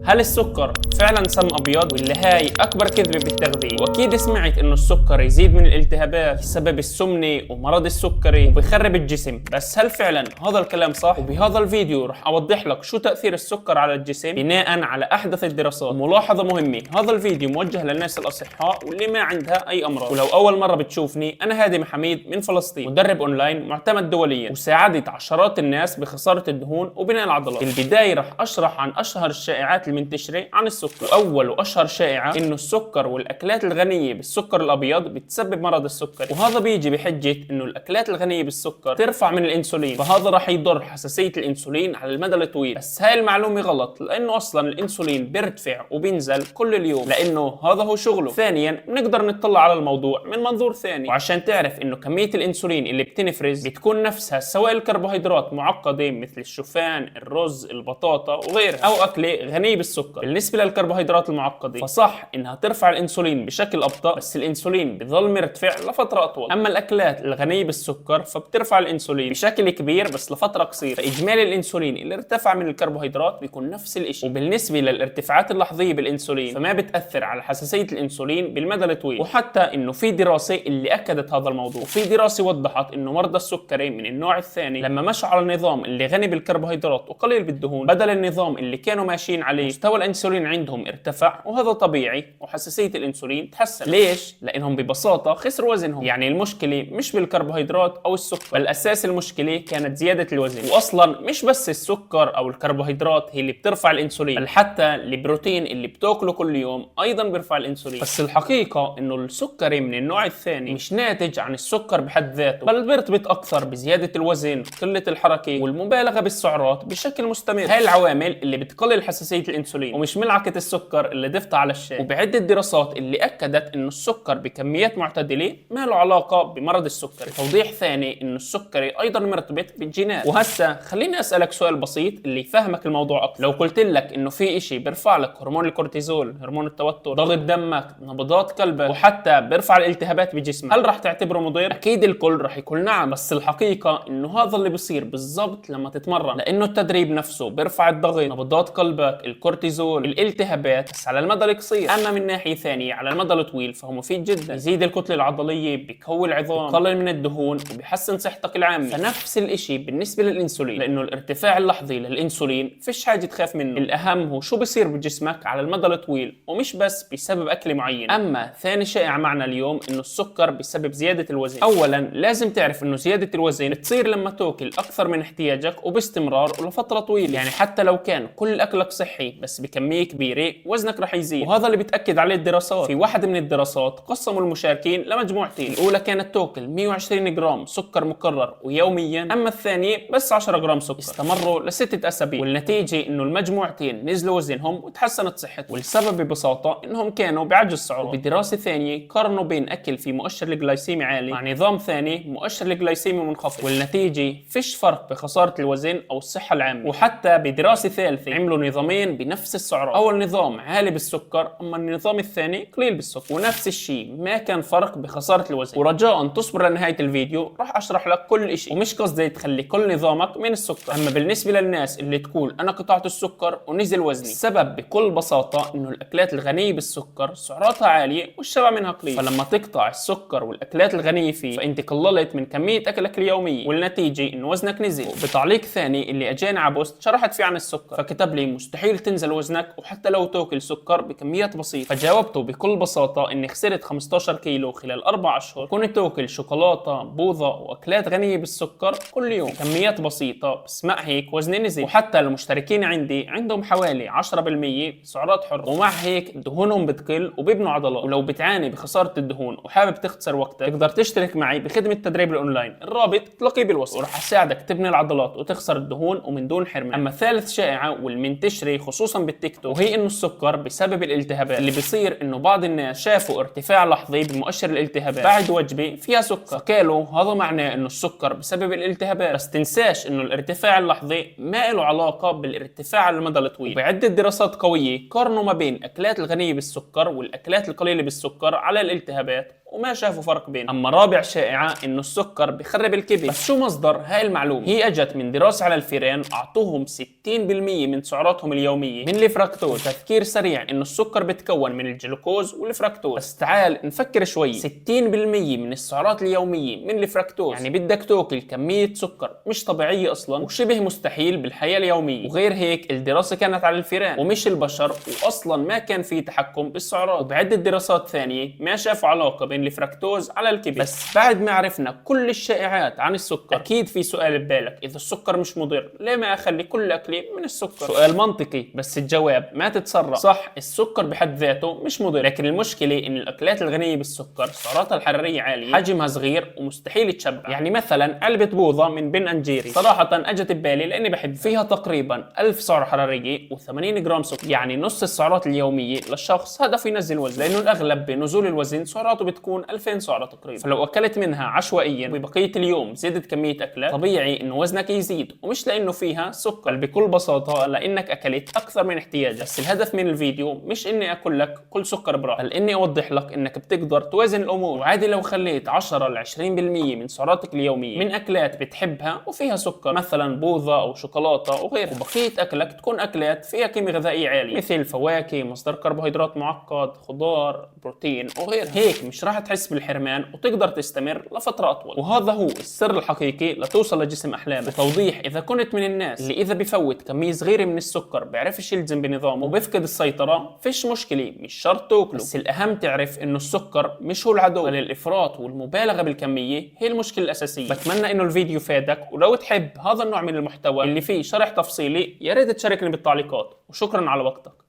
هل السكر فعلا سم ابيض ولا هاي اكبر كذبه بالتغذيه؟ واكيد سمعت انه السكر يزيد من الالتهابات بسبب السمنه ومرض السكري وبيخرب الجسم، بس هل فعلا هذا الكلام صح؟ وبهذا الفيديو رح اوضح لك شو تاثير السكر على الجسم بناء على احدث الدراسات. وملاحظه مهمه، هذا الفيديو موجه للناس الاصحاء واللي ما عندها اي امراض. ولو اول مره بتشوفني، انا هادي حميد من فلسطين، مدرب اونلاين معتمد دوليا، وساعدت عشرات الناس بخساره الدهون وبناء العضلات. في البدايه رح اشرح عن اشهر الشائعات المنتشره عن السكر. واول واشهر شائعه انه السكر والاكلات الغنيه بالسكر الابيض بتسبب مرض السكري، وهذا بيجي بحجه انه الاكلات الغنيه بالسكر ترفع من الانسولين، فهذا راح يضر حساسيه الانسولين على المدى الطويل. بس هاي المعلومه غلط، لانه اصلا الانسولين بيرتفع وبينزل كل اليوم، لانه هذا هو شغله. ثانيا بنقدر نطلع على الموضوع من منظور ثاني، وعشان تعرف انه كميه الانسولين اللي بتنفرز بتكون نفسها سوائل الكربوهيدرات معقده مثل الشوفان، الرز، البطاطا وغيرها، او اكله غنيه بالسكر. بالنسبه للكربوهيدرات المعقده فصح انها ترفع الانسولين بشكل ابطا، بس الانسولين بظل مرتفع لفتره اطول. اما الاكلات الغنيه بالسكر فبترفع الانسولين بشكل كبير بس لفتره قصيره، فاجمالي الانسولين اللي ارتفع من الكربوهيدرات بيكون نفس الشيء. وبالنسبه للارتفاعات اللحظيه بالانسولين فما بتاثر على حساسيه الانسولين بالمدى الطويل، وحتى انه في دراسه اللي اكدت هذا الموضوع. وفي دراسه وضحت انه مرضى السكري من النوع الثاني لما مشوا على النظام اللي غني بالكربوهيدرات وقليل بالدهون بدل النظام اللي كانوا ماشيين عليه، مستوى الانسولين عندهم ارتفع، وهذا طبيعي، وحساسيه الانسولين تحسن. ليش؟ لانهم ببساطه خسروا وزنهم. يعني المشكله مش بالكربوهيدرات او السكر، بل اساس المشكله كانت زياده الوزن. واصلا مش بس السكر او الكربوهيدرات هي اللي بترفع الانسولين، بل حتى البروتين اللي بتاكله كل يوم ايضا بيرفع الانسولين. بس الحقيقه انه السكري من النوع الثاني مش ناتج عن السكر بحد ذاته، بل بيرتبط اكثر بزياده الوزن، قله الحركه، والمبالغه بالسعرات بشكل مستمر. هاي العوامل اللي بتقلل حساسيه الانسولين، ومش ملعقه السكر اللي ضفتها على الشاي. وبعده دراسات اللي اكدت انه السكر بكميات معتدله ما له علاقه بمرض السكري. توضيح ثاني انه السكري ايضا مرتبط بالجينات. وهسه خليني اسالك سؤال بسيط اللي يفهمك الموضوع اكثر. لو قلت لك انه في اشي بيرفع لك هرمون الكورتيزول، هرمون التوتر، ضغط دمك، نبضات قلبك، وحتى بيرفع الالتهابات بجسمك، هل راح تعتبره مضر؟ اكيد الكل راح يقول نعم، بس الحقيقه انه هذا اللي بيصير بالضبط لما تتمرن، لانه التدريب نفسه بيرفع الضغط، نبضات قلبك، الكورتيزول، الالتهابات، بس على المدى القصير. اما من ناحيه ثانيه على المدى الطويل فهو مفيد جدا، يزيد الكتله العضليه، بيقوي العظام، بيقلل من الدهون، وبيحسن صحتك العامه. فنفس الشيء بالنسبه للانسولين، لانه الارتفاع اللحظي للانسولين فيش حاجه تخاف منه، الاهم هو شو بيصير بجسمك على المدى الطويل، ومش بس بسبب اكل معين. اما ثاني شائع معنا اليوم انه السكر بسبب زياده الوزن. اولا لازم تعرف انه زياده الوزن بتصير لما تاكل اكثر من احتياجك وباستمرار ولفتره طويله. يعني حتى لو كان كل اكلك صحي بس بكميه كبيره وزنك رح يزيد، وهذا اللي بتاكد عليه الدراسات. في واحده من الدراسات قسموا المشاركين لمجموعتين، الاولى كانت تاكل 120 جرام سكر مكرر ويوميا، اما الثانيه بس 10 جرام سكر. استمروا لستة اسابيع، والنتيجه انه المجموعتين نزلوا وزنهم وتحسنت صحتهم. والسبب ببساطه انهم كانوا بعجز سعرات. وبدراسه ثانيه قارنوا بين اكل في مؤشر الجلايسيمي عالي مع نظام ثاني مؤشر الجلايسيمي منخفض، والنتيجه فيش فرق بخساره الوزن او الصحه العامه. وحتى بدراسه ثالثه عملوا نظامين بنفس السعرات، اول نظام عالي بالسكر، اما النظام الثاني قليل بالسكر، ونفس الشيء ما كان فرق بخساره الوزن. ورجاء تصبر لنهايه الفيديو، راح اشرح لك كل شيء، ومش قصدي تخلي كل نظامك من السكر. اما بالنسبه للناس اللي تقول انا قطعت السكر ونزل وزني، السبب بكل بساطه انه الاكلات الغنيه بالسكر سعراتها عاليه والشبع منها قليل، فلما تقطع السكر والاكلات الغنيه فيه فانت قللت من كميه اكلك اليوميه، والنتيجه انه وزنك نزل. وبتعليق ثاني اللي اجاني على بوست شرحت فيه عن السكر، فكتب لي مستحيل تنزل وزنك وحتى لو تاكل سكر بكميات بسيطه، فجاوبته بكل بساطه اني خسرت 15 كيلو خلال 4 اشهر، كنت تاكل شوكولاته، بوظه، واكلات غنيه بالسكر كل يوم كميات بسيطه، بس مع هيك وزني نزل. وحتى المشتركين عندي عندهم حوالي 10% سعرات حره، ومع هيك دهونهم بتقل وبيبنوا عضلات. ولو بتعاني بخساره الدهون وحابب تختصر وقتك، تقدر تشترك معي بخدمه التدريب الاونلاين، الرابط تلاقيه بالوصف، وراح اساعدك تبني العضلات وتخسر الدهون ومن دون حرمان. اما ثالث شائعه والمنتشره خصوصا بالتيك توك، وهي انه السكر بسبب الالتهابات. اللي بيصير انه بعض الناس شافوا ارتفاع لحظي بمؤشر الالتهابات بعد وجبه فيها سكر، فقالوا هذا معناه انه السكر بسبب الالتهابات. بس تنساش انه الارتفاع اللحظي ما له علاقه بالارتفاع على المدى الطويل. وبعده دراسات قويه قارنوا ما بين الاكلات الغنيه بالسكر والاكلات القليله بالسكر على الالتهابات وما شافوا فرق بينهم. اما رابع شائعة انه السكر بخرب الكبد، بس شو مصدر هاي المعلومة؟ هي اجت من دراسة على الفئران اعطوهم 60% من سعراتهم اليومية من الفركتوز. تفكير سريع انه السكر بتكون من الجلوكوز والفركتوز، بس تعال نفكر شوي. 60% من السعرات اليومية من الفركتوز، يعني بدك تاكل كمية سكر مش طبيعية اصلا وشبه مستحيل بالحياة اليومية. وغير هيك الدراسة كانت على الفئران ومش البشر، واصلا ما كان في تحكم بالسعرات. وبعدة دراسات ثانية ما شافوا علاقة بين الفركتوز على الكبد. بس بعد ما عرفنا كل الشائعات عن السكر، اكيد في سؤال ببالك، اذا السكر مش مضر ليه ما اخلي كل اكلي من السكر؟ سؤال منطقي، بس الجواب ما تتسرع. صح، السكر بحد ذاته مش مضر، لكن المشكلة ان الاكلات الغنية بالسكر سعراتها الحرارية عالية، حجمها صغير ومستحيل تشبع. يعني مثلا علبة بوظة من بن انجيري صراحة اجت ببالي لاني بحب فيها تقريبا 1000 سعرة حرارية و80 جرام سكر، يعني نص السعرات اليومية للشخص هدفه ينزل وزن، لانه الاغلب بنزول الوزن سعراته بتكون 2000 سعرة تقريبا. فلو اكلت منها عشوائيا وبقية اليوم زادت كمية اكلات، طبيعي انه وزنك يزيد، ومش لانه فيها سكر، بل بكل بساطة لانك اكلت اكثر من احتياجك. بس الهدف من الفيديو مش اني اقول لك كل سكر براحة، بل اني اوضح لك انك بتقدر توازن الامور. وعادي لو خليت 10 ل 20% من سعراتك اليومية من اكلات بتحبها وفيها سكر، مثلا بوظة او شوكولاتة وغيرها، وبقية اكلك تكون اكلات فيها قيمة غذائية عالية مثل فواكه، مصدر كربوهيدرات معقد، خضار، بروتين وغيرها. هيك مش راح تحس بالحرمان وتقدر تستمر لفترة اطول. وهذا هو السر الحقيقي لتوصل لجسم احلامك. بتوضيح، اذا كنت من الناس اللي اذا بفوت كمية صغيرة من السكر بيعرفش يلزم بنظامه وبيفقد السيطرة، فيش مشكلة، مش شرط تاكله، بس الاهم تعرف انه السكر مش هو العدو، بل الافراط والمبالغة بالكمية هي المشكلة الاساسية. بتمنى انه الفيديو فادك، ولو تحب هذا النوع من المحتوى اللي فيه شرح تفصيلي يا ريت تشاركني بالتعليقات، وشكرا على وقتك.